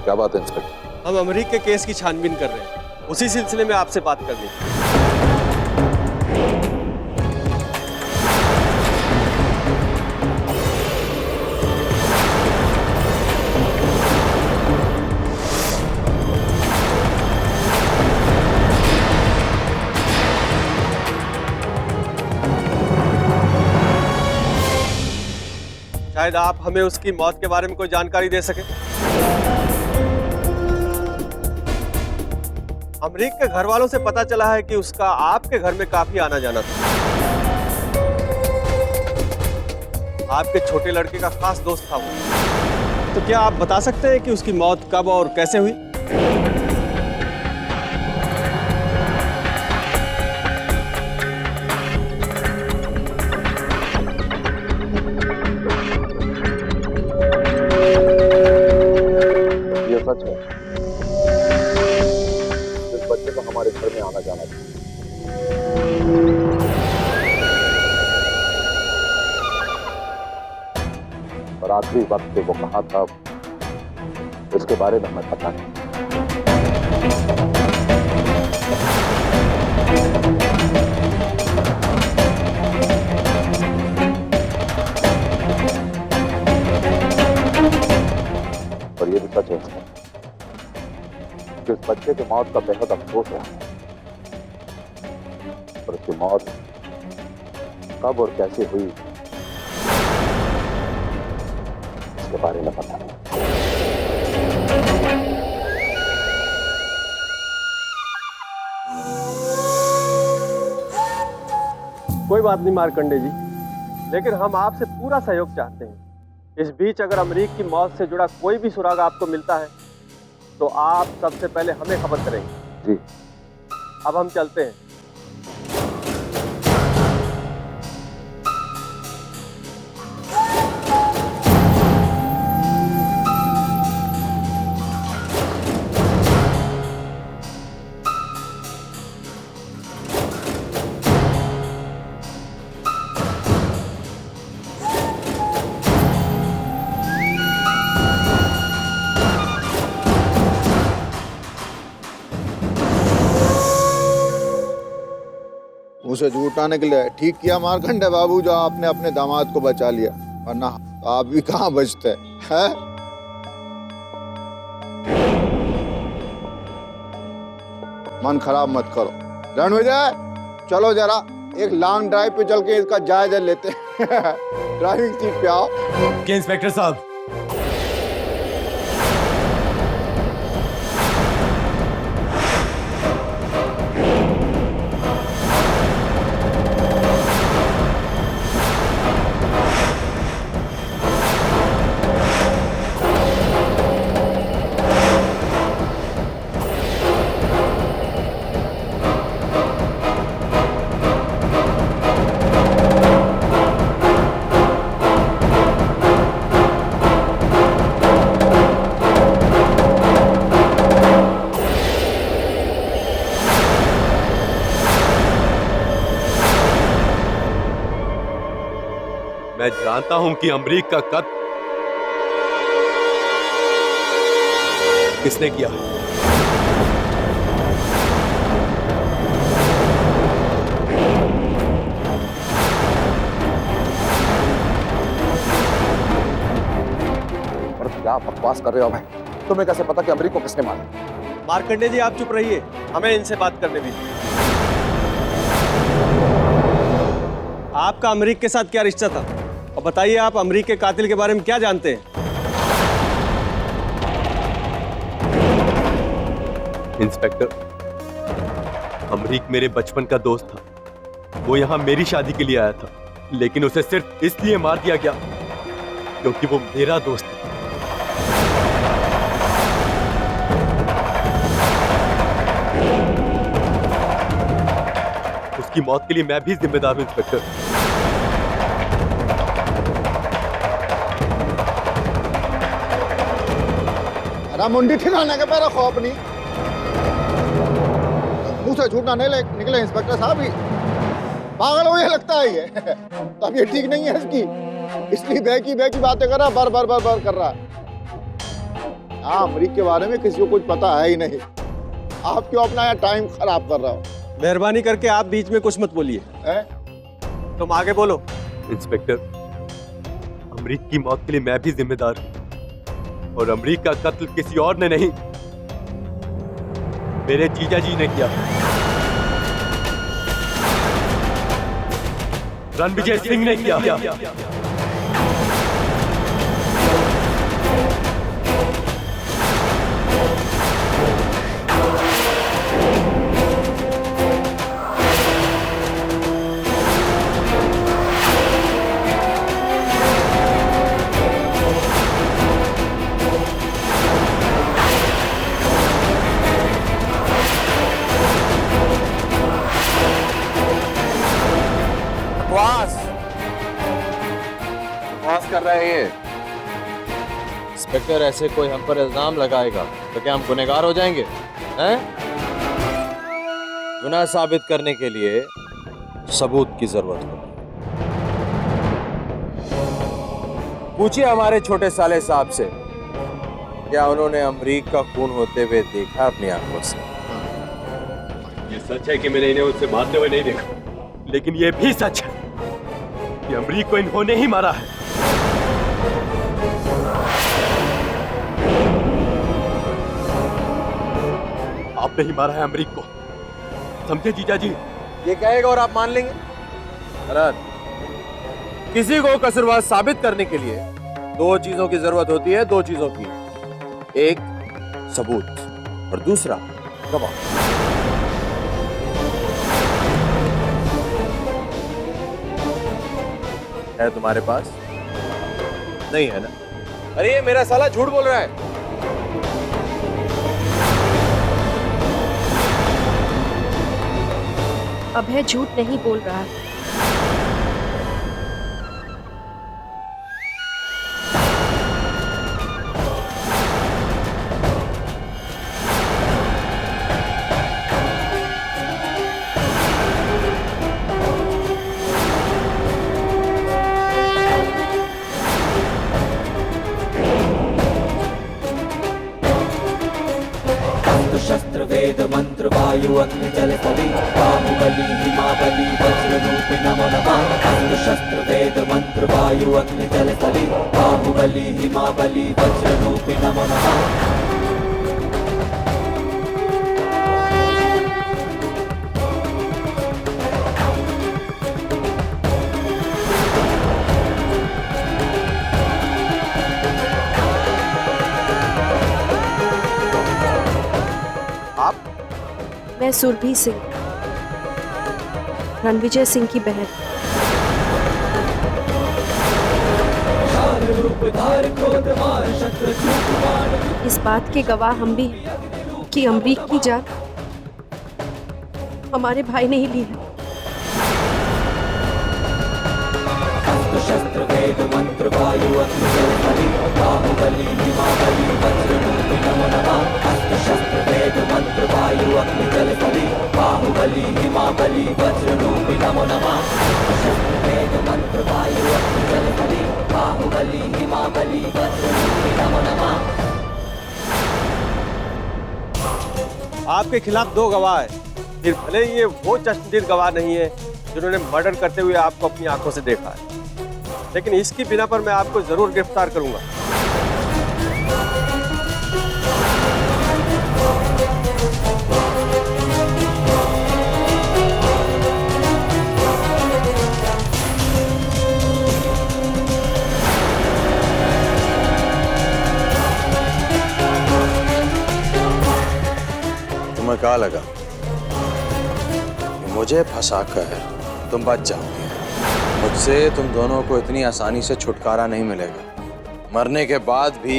क्या बात है इंस्पेक्टर? हम अमरीक के केस की छानबीन कर रहे हैं, उसी सिलसिले में आपसे बात करनी थी। शायद आप हमें उसकी मौत के बारे में कोई जानकारी दे सके। अमरीक के घर वालों से पता चला है कि उसका आपके घर में काफी आना जाना था। आपके छोटे लड़के का खास दोस्त था वो। तो क्या आप बता सकते हैं कि उसकी मौत कब और कैसे हुई? ये सच है, इस बच्चे को हमारे घर में आना जाना था। और आखिरी वक्त पे वो कहाँ था, इसके बारे में हमें पता नहीं। और ये भी सच है कि इस बच्चे की मौत का बेहद अफसोस है, और उसकी मौत कब और कैसे हुई इसके बारे में पता नहीं। कोई बात नहीं मार्कंडे जी, लेकिन हम आपसे पूरा सहयोग चाहते हैं। इस बीच अगर अमरीक की मौत से जुड़ा कोई भी सुराग आपको मिलता है तो आप सबसे पहले हमें खबर करेंगे। जी। अब हम चलते हैं। उसे झूठाने के लिए ठीक किया मार्कंडे बाबू, जो आपने अपने दामाद को बचा लिया, वरना आप भी कहाँ बचते हैं? मन खराब मत करो। रणविजय, चलो जरा एक लॉन्ग ड्राइव पे चल के इसका जायजा लेते हैं। ड्राइविंग सीट पे आओ। क्या इंस्पेक्टर साहब? मैं जानता हूं कि अमरीक का कत्ल किसने किया है। और क्या बकवास कर रहे हो भाई? तुम्हें कैसे पता कि अमरीक को किसने मारा? मार्कंडे जी आप चुप रहिए, हमें इनसे बात करने दीजिए। आपका अमरीक के साथ क्या रिश्ता था? और बताइए आप अमरीक के कातिल के बारे में क्या जानते हैं? इंस्पेक्टर, अमरीक मेरे बचपन का दोस्त था। वो यहां मेरी शादी के लिए आया था, लेकिन उसे सिर्फ इसलिए मार दिया गया क्योंकि वो मेरा दोस्त था। उसकी मौत के लिए मैं भी जिम्मेदार हूं इंस्पेक्टर। अरे मुंडी ठिकाने के पैर खौफ नहीं, मुंह से झूठ ना निकले इंस्पेक्टर साहब। ही पागल हो ये लगता है, ये तब ये ठीक नहीं है इसकी, इसलिए बह की बातें कर रहा, बर कर रहा है। हाँ, अमरीक के बारे में किसी को कुछ पता है ही नहीं। आप क्यों अपना यहाँ टाइम खराब कर रहे हो? मेहरबानी करके आप बीच में कुछ मत बोलिए। तुम आगे बोलो। इंस्पेक्टर, अमरीक की मौत के लिए मैं भी जिम्मेदार हूं, और अमरीक का कत्ल किसी और ने नहीं, मेरे जीजा जी ने किया। रणविजय सिंह ने किया। बकवास कर रहे हैं। इंस्पेक्टर, ऐसे कोई हम पर इल्जाम लगाएगा तो क्या हम गुनहगार हो जाएंगे? हैं? गुनाह साबित करने के लिए सबूत की जरूरत होगी। पूछिए हमारे छोटे साले साहब से, क्या उन्होंने अमरीक का खून होते हुए देखा अपनी आंखों से? ये सच है कि मैंने इन्हें उससे मारते हुए नहीं देखा, लेकिन ये भी सच है कि अमरीक को इन्होंने ही मारा है। आपने ही मारा है अमरीक को, समझे जीजा जी? ये कहेगा और आप मान लेंगे? भरत, किसी को कसूरवार साबित करने के लिए दो चीजों की जरूरत होती है, दो चीजों की। एक सबूत और दूसरा गवाह। है तुम्हारे पास? नहीं है ना? अरे ये मेरा साला झूठ बोल रहा है। अभय झूठ नहीं बोल रहा है। शस्त्र वेद मंत्र वायु अग्नि जल स्थली बाहुबली हिमाबली वज्र रूपी नमो नमः। अस्त्र शस्त्र वेद मंत्र वायु अग्नि जल स्थली बाहुबली हिमाबली वज्र रूपी नमो नमः। मैं सुरभि सिंह, रणविजय सिंह की बहन। इस बात के गवाह हम भी हैं कि अमरीक की जान हमारे भाई ने ही ली है। शस्त्र वेद मंत्र वायु अग्नि जल स्थली बाहुबली हिमाबली वज्र रूपी नमो नमः। अस्त्र शस्त्र वेद मंत्र वायु अग्नि जल स्थली बाहुबली हिमाबली वज्र रूपी नमो नमः। शस्त्र वेद मंत्र वायु अग्नि जल स्थली बाहुबली हिमाबली वज्र रूपी नमो नमः। आपके खिलाफ दो गवाह है, फिर भले ही ये वो चश्मदीद गवाह नहीं है जिन्होंने मर्डर करते हुए आपको अपनी आंखों से देखा है, लेकिन इसकी बिना पर मैं आपको जरूर गिरफ्तार करूंगा। तुम्हें क्या लगा कि मुझे फंसाकर तुम बच जाओगे? मुझसे तुम दोनों को इतनी आसानी से छुटकारा नहीं मिलेगा। मरने के बाद भी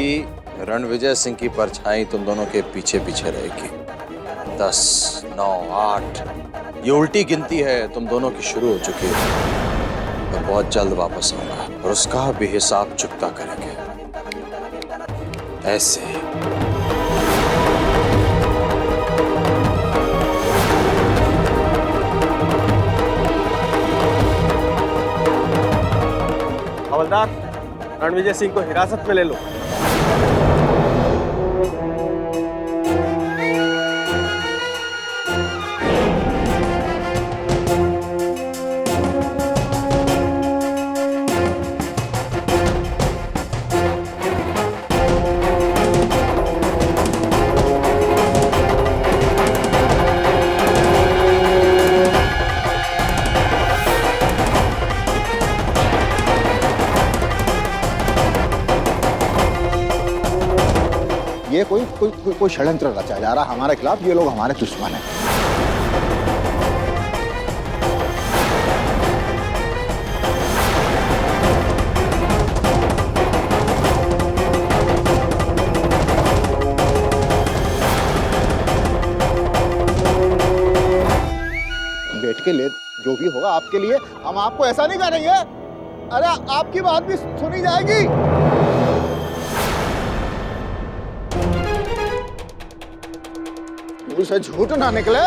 रणविजय सिंह की परछाई तुम दोनों के पीछे पीछे रहेगी। 10, 9, 8 ये उल्टी गिनती है तुम दोनों की शुरू हो चुकी है। मैं बहुत जल्द वापस आऊंगा और उसका भी हिसाब चुकता करेंगे। ऐसे हवलदार, रणविजय सिंह को हिरासत में ले लो। कोई षड्यंत्र रचा जा रहा हमारे खिलाफ। ये लोग हमारे दुश्मन हैं। बैठ के ले, जो भी होगा आपके लिए। हम आपको ऐसा नहीं करेंगे। अरे आपकी बात भी सुनी जाएगी। मुझसे झूठ ना निकले।